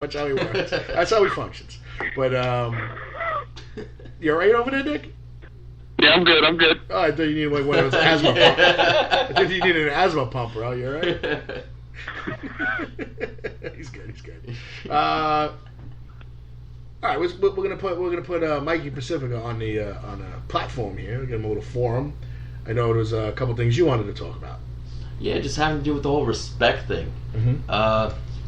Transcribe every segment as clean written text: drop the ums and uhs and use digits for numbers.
That's how he works. That's how he functions. But you all right over there, Nick? Yeah, I'm good. I'm good. Oh, I thought you needed like one of those asthma pump. I thought you needed an asthma pump, bro. You all right? He's good. He's good. All right, we're gonna put Mikey Pacifica on a platform here. Give him a little forum. I know there was a couple things you wanted to talk about. Yeah, just having to do with the whole respect thing. Mm-hmm.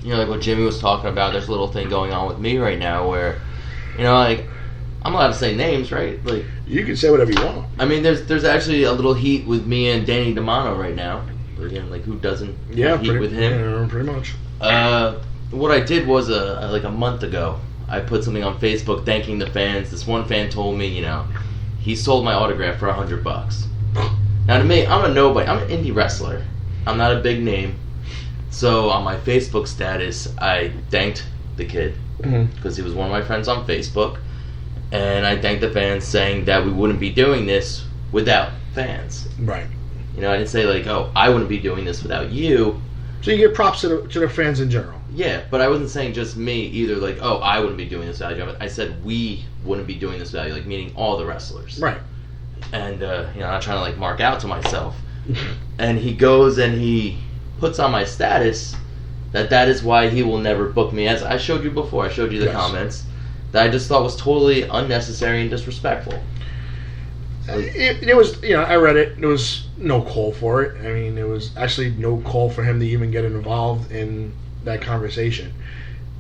Like what Jimmy was talking about. There's a little thing going on with me right now where, like, I'm allowed to say names, right? Like, you can say whatever you want. I mean, there's actually a little heat with me and Danny DeMano right now. Again, like, who doesn't have heat with him? Yeah, pretty much. What I did was like a month ago, I put something on Facebook thanking the fans. This one fan told me, he sold my autograph for $100. Now to me, I'm a nobody. I'm an indie wrestler. I'm not a big name. So on my Facebook status, I thanked the kid because he was one of my friends on Facebook, and I thanked the fans saying that we wouldn't be doing this without fans. Right. I didn't say like, oh, I wouldn't be doing this without you. So you get props to the fans in general. Yeah, but I wasn't saying just me either. Like, oh, I wouldn't be doing this without you. I said we wouldn't be doing this without you, like meaning all the wrestlers. Right. And I'm not trying to like mark out to myself. And he goes and he puts on my status that is why he will never book me, as I showed you before. I showed you the comments that I just thought was totally unnecessary and disrespectful. It was, I read it. There was no call for it. I mean, there was actually no call for him to even get involved in that conversation.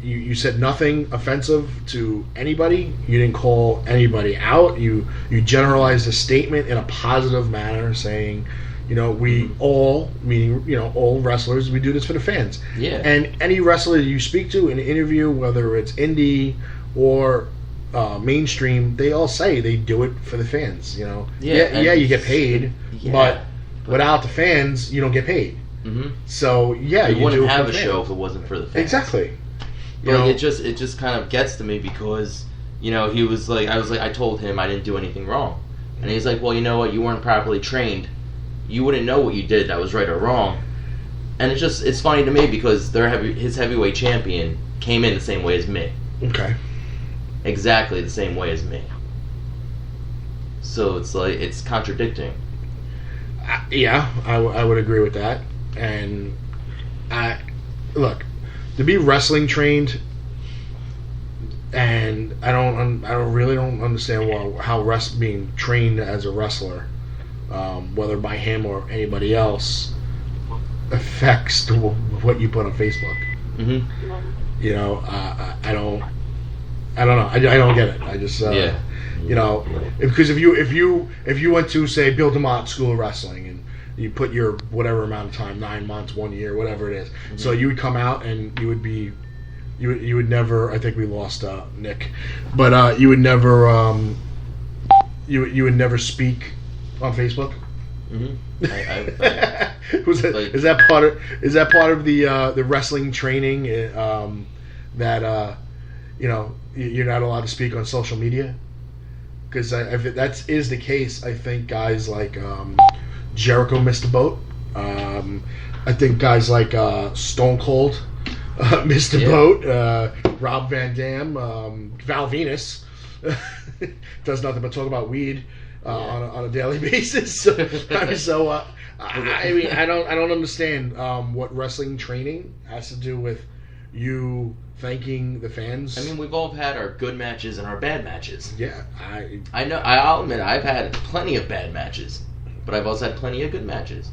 You said nothing offensive to anybody. You didn't call anybody out. You generalized a statement in a positive manner, saying, we all, meaning, all wrestlers, we do this for the fans. Yeah. And any wrestler you speak to in an interview, whether it's indie or mainstream, they all say they do it for the fans. Yeah, you get paid, but without the fans, you don't get paid. Mm-hmm. So yeah, you wouldn't have a show if it wasn't for the fans. Exactly. It just kind of gets to me because he was like, I told him I didn't do anything wrong, and he's like, well, you know what, you weren't properly trained. You wouldn't know what you did that was right or wrong. And it's funny to me because his heavyweight champion came in the same way as me. Okay. Exactly the same way as me. So it's like, it's contradicting. Yeah, I would agree with that. And look, to be wrestling trained, and I really don't understand how being trained as a wrestler, whether by him or anybody else, affects what you put on Facebook. Mm-hmm. I don't know. I don't get it. I just because if you went to, say, Bill DeMott School of Wrestling and you put your whatever amount of time, 9 months, 1 year, whatever it is, so you would come out and you would never. I think we lost Nick, but you would never you would never speak on Facebook. Mm-hmm. Is that part of the wrestling training that you're not allowed to speak on social media? Because if that is the case, I think guys like Jericho missed the boat. I think guys like Stone Cold missed the boat. Rob Van Dam, Val Venus does nothing but talk about weed on a daily basis. I mean, I don't understand what wrestling training has to do with you thanking the fans. I mean, we've all had our good matches and our bad matches. Yeah, I know. I'll admit I've had plenty of bad matches, but I've also had plenty of good matches.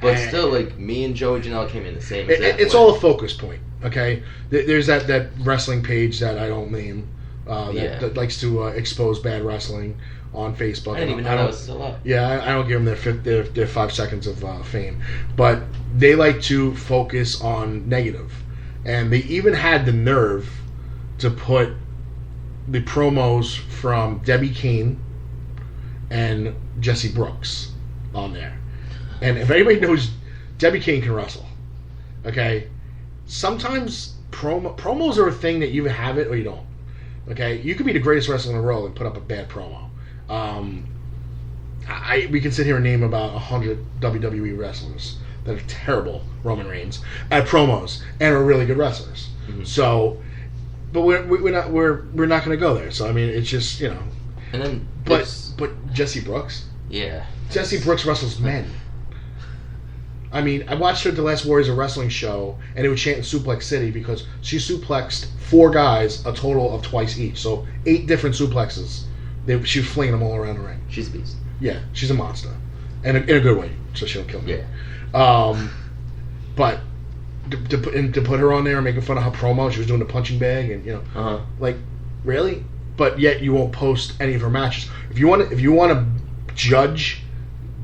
But still, like, me and Joey Janela came in the same exact It's way. all a focus point, okay? There's that wrestling page that I don't name that likes to expose bad wrestling on Facebook. I didn't even know that was still up. Yeah, I don't give them their 5 seconds of fame. But they like to focus on negative. And they even had the nerve to put the promos from Debbie Kane and Jesse Brooks on there. And if anybody knows, Debbie Kane can wrestle. Okay? Sometimes promos are a thing that you either have it or you don't. Okay? You could be the greatest wrestler in the world and put up a bad promo. We can sit here and name about 100 WWE wrestlers that are terrible Roman Reigns at promos and are really good wrestlers. Mm-hmm. So, but we're not going to go there. So I mean, it's just And then, but Jesse Brooks. Yeah. Jesse Brooks wrestles men. I mean, I watched her at the last Warriors of Wrestling show, and it was chanting Suplex City because she suplexed 4 guys a total of twice each. So 8 different suplexes. She was flinging them all around the ring. She's a beast. Yeah, she's a monster. And in a good way, so she don't kill me. Yeah. But to put her on there and making fun of her promo, she was doing the punching bag and, like, really? But yet you won't post any of her matches. If you want to judge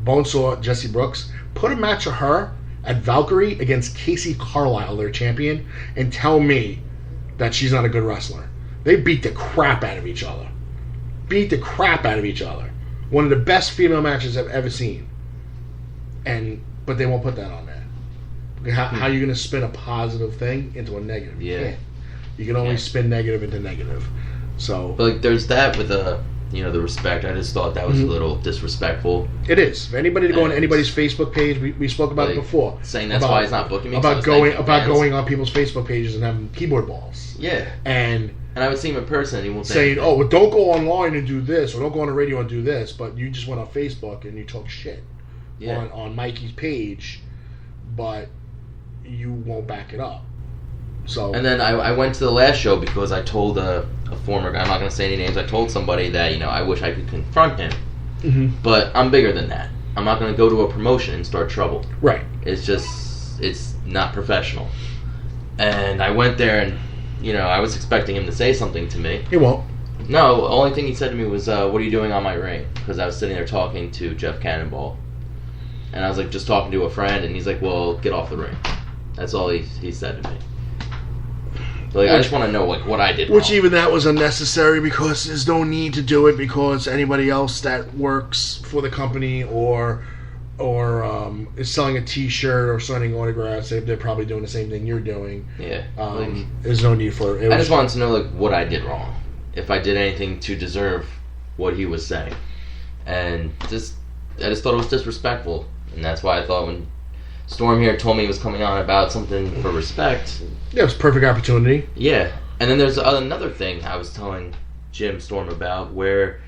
Bonesaw Jesse Brooks, put a match of her at Valkyrie against Casey Carlisle, their champion, and tell me that she's not a good wrestler. They beat the crap out of each other. One of the best female matches I've ever seen. But they won't put that on there. How are you going to spin a positive thing into a negative? Yeah. You can't. You can only spin negative into negative. So, but like, there's that with the respect. I just thought that was a little disrespectful. It is. For anybody to go on anybody's Facebook page, we spoke about it before. Saying that's why he's not booking me. About going on people's Facebook pages and having keyboard balls. Yeah. And I would see him in person and he won't say, "Oh, well, don't go online and do this, or don't go on the radio and do this," but you just went on Facebook and you talk shit on Mikey's page, but you won't back it up. So. And then I went to the last show because I told a former guy, I'm not going to say any names, I told somebody that, I wish I could confront him. Mm-hmm. But I'm bigger than that. I'm not going to go to a promotion and start trouble. Right. It's not professional. And I went there and, I was expecting him to say something to me. He won't. No, the only thing he said to me was, what are you doing on my ring? Because I was sitting there talking to Jeff Cannonball. And I was like, just talking to a friend, and he's like, well, get off the ring. That's all he said to me. Like, I just want to know what I did wrong. Which even that was unnecessary because there's no need to do it because anybody else that works for the company or is selling a T-shirt or signing autographs, they're probably doing the same thing you're doing. Yeah. There's no need for it. I just wanted to know what I did wrong, if I did anything to deserve what he was saying, and I just thought it was disrespectful, and that's why I thought when Storm here told me he was coming on about something for respect. Yeah, it was a perfect opportunity. Yeah. And then there's another thing I was telling Jim Storm about where,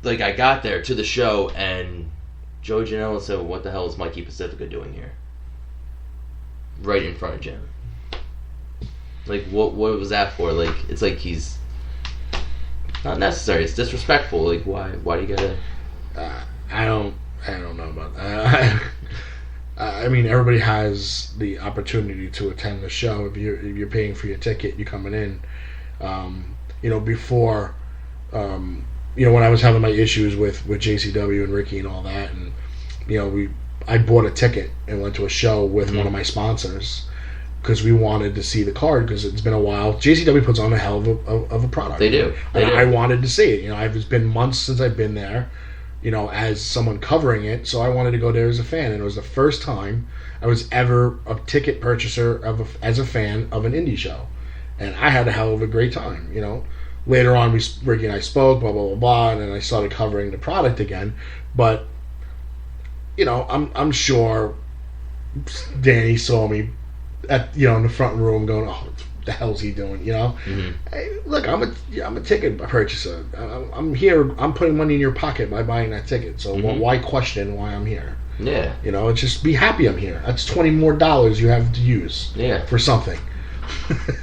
like, I got there to the show and Joe Janela said, well, what the hell is Mikey Pacifica doing here? Right in front of Jim. Like, what was that for? Like, it's like he's not necessary. It's disrespectful. Like, why do you gotta... I don't know about that. I mean, everybody has the opportunity to attend the show. If you're paying for your ticket, you're coming in. Before, when I was having my issues with JCW and Ricky and all that, and I bought a ticket and went to a show with one of my sponsors because we wanted to see the card because it's been a while. JCW puts on a hell of a product. They do. I wanted to see it. It's been months since I've been there. As someone covering it, so I wanted to go there as a fan, and it was the first time I was ever a ticket purchaser as a fan of an indie show, and I had a hell of a great time. Later on, Ricky and I spoke, blah blah blah blah, and then I started covering the product again. But I'm sure Danny saw me at in the front room going, "Oh, what the hell's he doing?" Mm-hmm. Hey, look, I'm a ticket purchaser. I'm here. I'm putting money in your pocket by buying that ticket. So why question why I'm here? Yeah. It's just be happy I'm here. That's $20 more you have to use. Yeah. For something.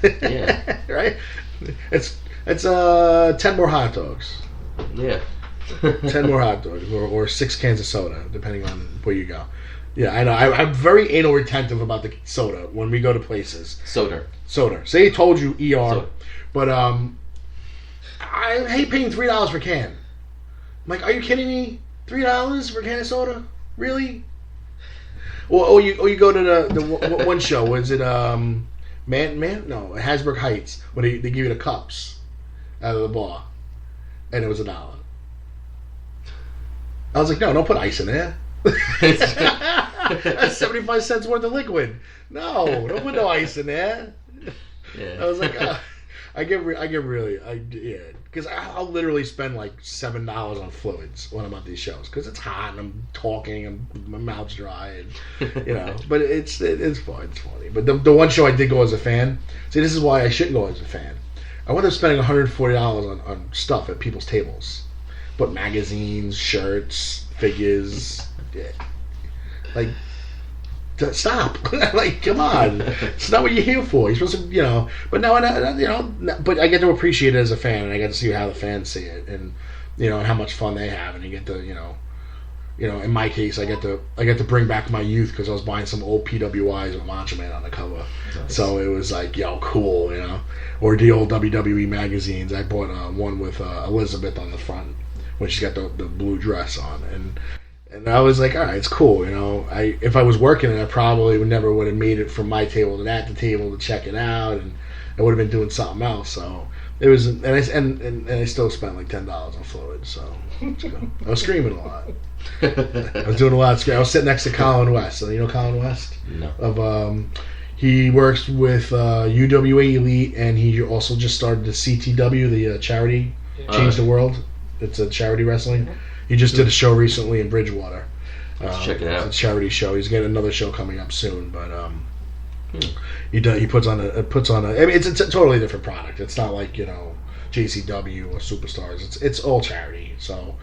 Yeah. Right. It's 10 more hot dogs. Yeah. 10 more hot dogs or 6 cans of soda, depending on where you go. Yeah, I know. I'm very anal retentive about the soda when we go to places. Soda. Say he told you ER, soda. But I hate paying $3 per can. I'm like, are you kidding me? $3 for a can of soda? Really? Or you go to the one show. Was it No, Hasbrook Heights when they give you the cups out of the bar, and it was $1. I was like, no, don't put ice in there. That's 75 cents worth of liquid. No, don't put no ice in there. Yeah. I was like, because I'll literally spend like $7 on fluids when I'm at these shows because it's hot and I'm talking and my mouth's dry and but it's fun. It's funny. But the one show I did go as a fan. See, this is why I shouldn't go as a fan. I wound up spending $140 on stuff at people's tables, but magazines, shirts, figures, like. Stop! Like, come on! It's not what you're here for. You're supposed to, But now, but I get to appreciate it as a fan, and I get to see how the fans see it, and and how much fun they have, and you get to, in my case, I get to bring back my youth because I was buying some old PWIs with Macho Man on the cover, nice. So it was like, cool, or the old WWE magazines. I bought one with Elizabeth on the front when she's got the blue dress on, and I was like, all right, it's cool, if I was working it, I probably would have made it from my table to the table to check it out, and I would have been doing something else. So it was, and I still spent like $10 on fluids. So I was screaming a lot. I was doing a lot of screaming. I was sitting next to Colin West. So you know Colin West? No. He works with UWA Elite, and he also just started the CTW, the charity Change the World. It's a charity wrestling. He just did a show recently in Bridgewater. Let's check it out. It's a charity show. He's getting another show coming up soon, but he puts on a. I mean, it's a totally different product. It's not like JCW or Superstars. It's all charity. So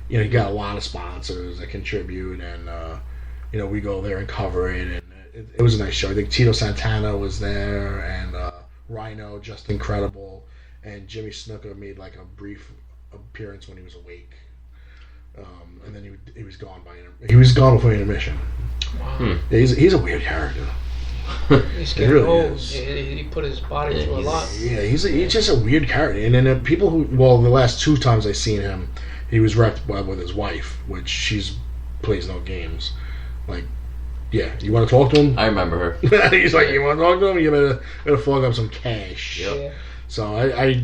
you got a lot of sponsors that contribute, and we go there and cover it. And it was a nice show. I think Tito Santana was there, and Rhino, just incredible, and Jimmy Snuka made like a brief appearance when he was awake. And then he was gone before intermission. Wow. Yeah, he's a weird character. He's getting really old. He put his body through a lot. Yeah, he's just a weird character. And then people the last 2 times I seen him, he was wrecked with his wife, which she's plays no games. Like, yeah, you want to talk to him? I remember her. He's like, you want to talk to him? You better flog up some cash. Yep. Yeah. So I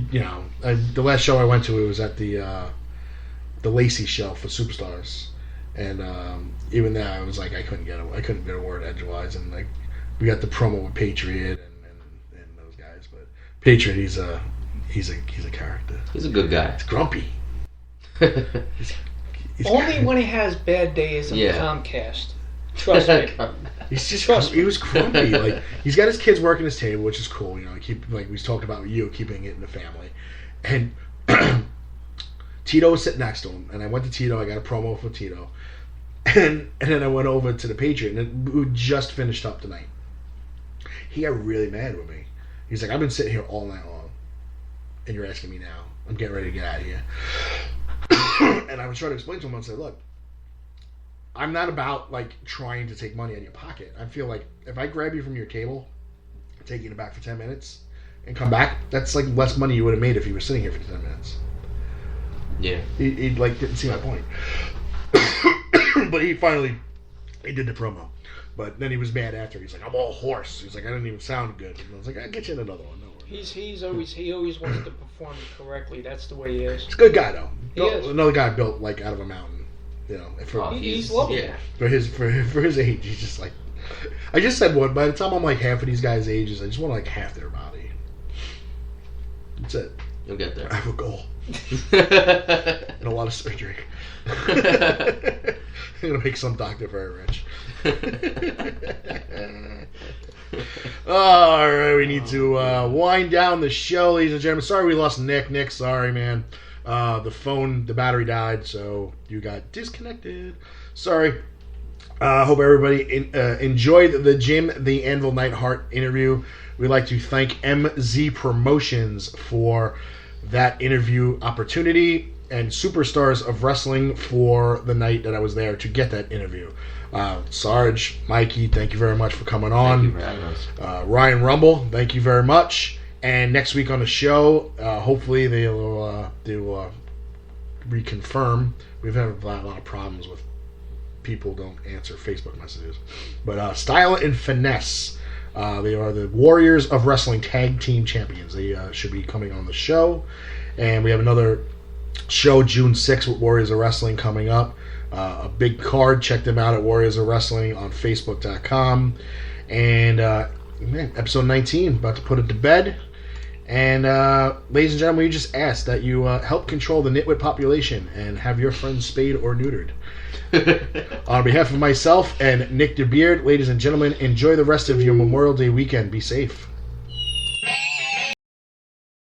the last show I went to, it was at the Lacey show for Superstars, and even there I was like I couldn't get a word edgewise, and like we got the promo with Patriot and those guys, but Patriot he's a character. He's a good guy. He's grumpy. he's Only when he has bad days on Comcast. Trust me. He was grumpy. Like he's got his kids working his table, which is cool. Like we talked about you keeping it in the family, and. Tito was sitting next to him, and I went to Tito. I got a promo for Tito, and then I went over to the Patriot, and we just finished up tonight. He got really mad with me. He's like, "I've been sitting here all night long, and you're asking me now. I'm getting ready to get out of here." And I was trying to explain to him. I said, "Look, I'm not about like trying to take money out of your pocket. I feel like if I grab you from your table, take you back for 10 minutes, and come back, that's like less money you would have made if you were sitting here for 10 minutes." Yeah. He like didn't see my point. But he did the promo. But then he was mad after. He's like, I'm all hoarse. He's like, I didn't even sound good. And I was like, I'll get you in another one. No worries. He always wants to perform correctly. That's the way he is. He's a good guy though. He is. Another guy built like out of a mountain. He's lovely. Yeah. For his age, he's just like I just said one, by the time I'm like half of these guys' ages, I just want like half their body. That's it. You'll get there. I have a goal. And a lot of surgery. I'm gonna make some doctor very rich. Alright, we need to wind down the show, ladies and gentlemen. Sorry we lost Nick. Nick, sorry man. The battery died, so you got disconnected. Sorry. Hope everybody enjoyed the Jim the Anvil Neidhart interview. We'd like to thank MZ Promotions for that interview opportunity and Superstars of Wrestling for the night that I was there to get that interview. Sarge, Mikey, thank you very much for coming on. Thank you for having us. Ryan Rumble, thank you very much. And next week on the show, hopefully they'll reconfirm. We've had a lot of problems with people don't answer Facebook messages. But Style and Finesse, they are the Warriors of Wrestling Tag Team Champions. They should be coming on the show. And we have another show June 6th with Warriors of Wrestling coming up. A big card. Check them out at Warriors of Wrestling on Facebook.com. And episode 19, about to put it to bed. And, ladies and gentlemen, we just ask that you help control the nitwit population and have your friends spayed or neutered. On behalf of myself and Nick DeBeard, ladies and gentlemen, enjoy the rest of your Memorial Day weekend. Be safe.